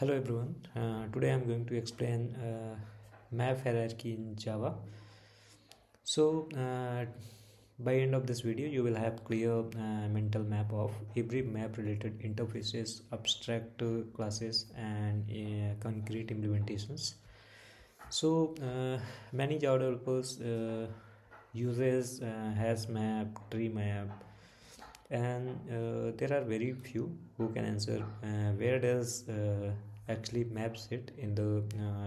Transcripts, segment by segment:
Hello everyone. Today I'm going to explain map hierarchy in Java. So by end of this video you will have clear mental map of every map related interfaces, abstract classes and concrete implementations. So many Java developers uses HashMap, TreeMap, and there are very few who can answer where does actually map sit in the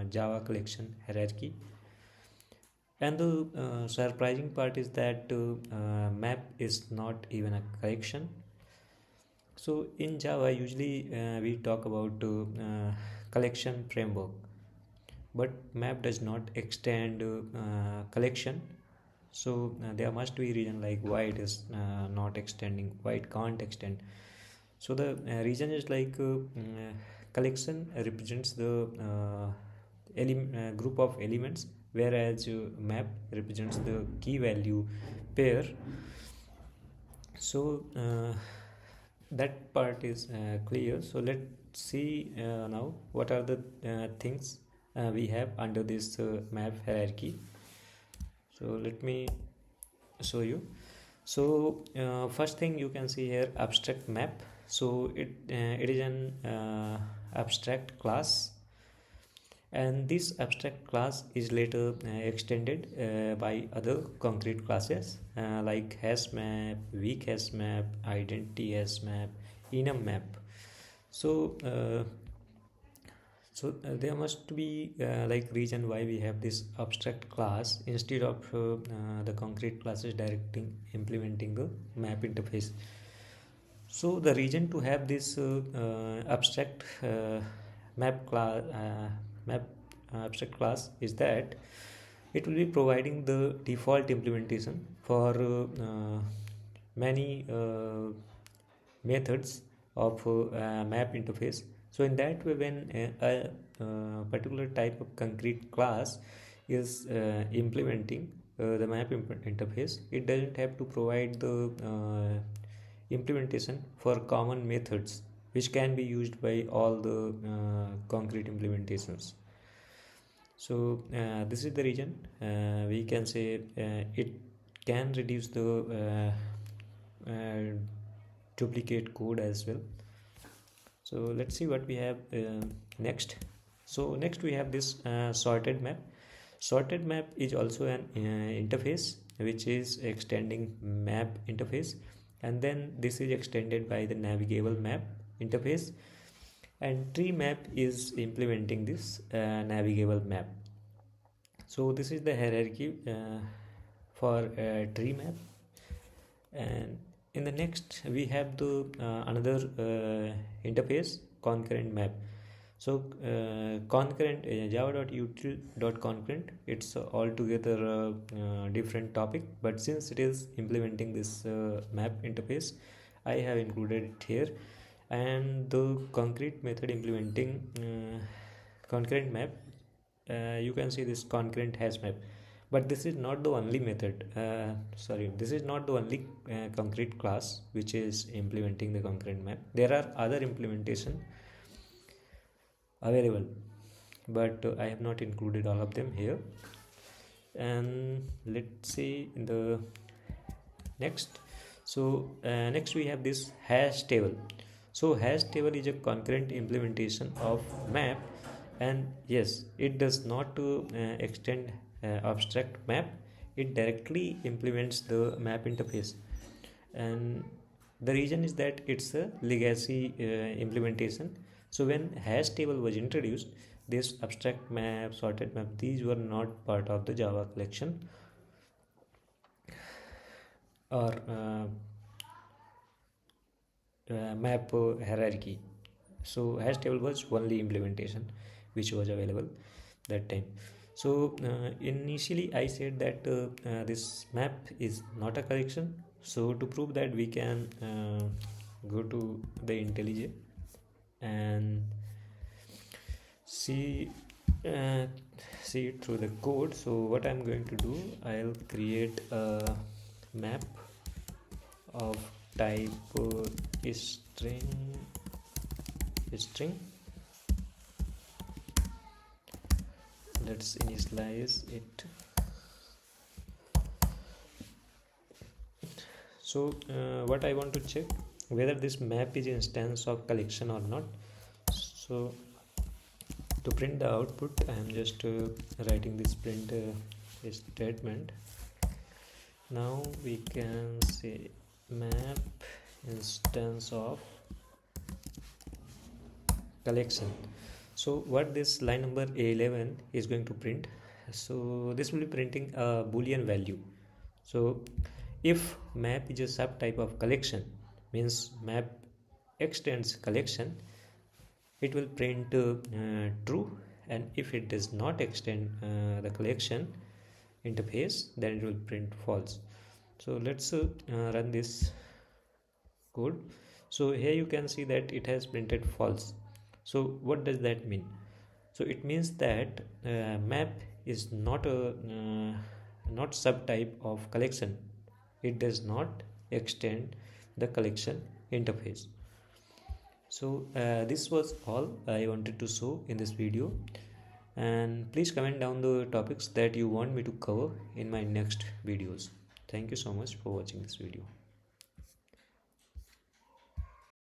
Java collection hierarchy. And the surprising part is that map is not even a collection. So in Java usually we talk about collection framework, but map does not extend collection. So there must be reason like why it is not extending, why it can't extend. So the reason is like collection represents the group of elements, whereas map represents the key value pair. So that part is clear. So let's see now what are the things we have under this map hierarchy. So let me show you. So first thing you can see here, abstract map. So it is an abstract class, and this abstract class is later extended by other concrete classes like HashMap, weak HashMap, identity HashMap, enum map. So there must be like reason why we have this abstract class instead of the concrete classes directly implementing the map interface. So the reason to have this abstract map class abstract class is that it will be providing the default implementation for many methods of map interface. So in that way, when a particular type of concrete class is implementing the map interface, it doesn't have to provide the implementation for common methods which can be used by all the concrete implementations. So this is the reason we can say it can reduce the duplicate code as well. So let's see what we have next. So next we have this sorted map. Sorted map is also an interface which is extending map interface, and then this is extended by the NavigableMap interface, and TreeMap is implementing this NavigableMap. So this is the hierarchy for TreeMap. And in the next we have the another interface, ConcurrentMap. So concurrent java.util.concurrent, it's altogether different topic, but since it is implementing this map interface, I have included it here. And the concrete method implementing concurrent map, you can see this ConcurrentHashMap, but this is not the only method, this is not the only concrete class which is implementing the concurrent map. There are other implementation available, but I have not included all of them here. And let's see in the next. So next we have this hash table. So hash table is a concurrent implementation of map, and yes, it does not extend abstract map, it directly implements the map interface. And the reason is that it's a legacy implementation. So when hash table was introduced, this abstract map, sorted map, these were not part of the Java collection or map hierarchy. So hash table was only implementation which was available that time. So initially I said that this map is not a collection. So to prove that, we can go to the IntelliJ and see it through the code. So what I'm going to do, I'll create a map of type string, let's initialize it. So what I want to check whether this map is instance of collection or not. So to print the output, I am just writing this print statement. Now we can say map instance of collection. So what this line number 11 is going to print, so this will be printing a boolean value. So if map is a subtype of collection, means map extends collection, it will print true, and if it does not extend the collection interface, then it will print false. So let's run this code. So here you can see that it has printed false. So what does that mean? So it means that map is not a not subtype of collection. It does not extend the collection interface. So this was all I wanted to show in this video, and please comment down the topics that you want me to cover in my next videos. Thank you so much for watching this video.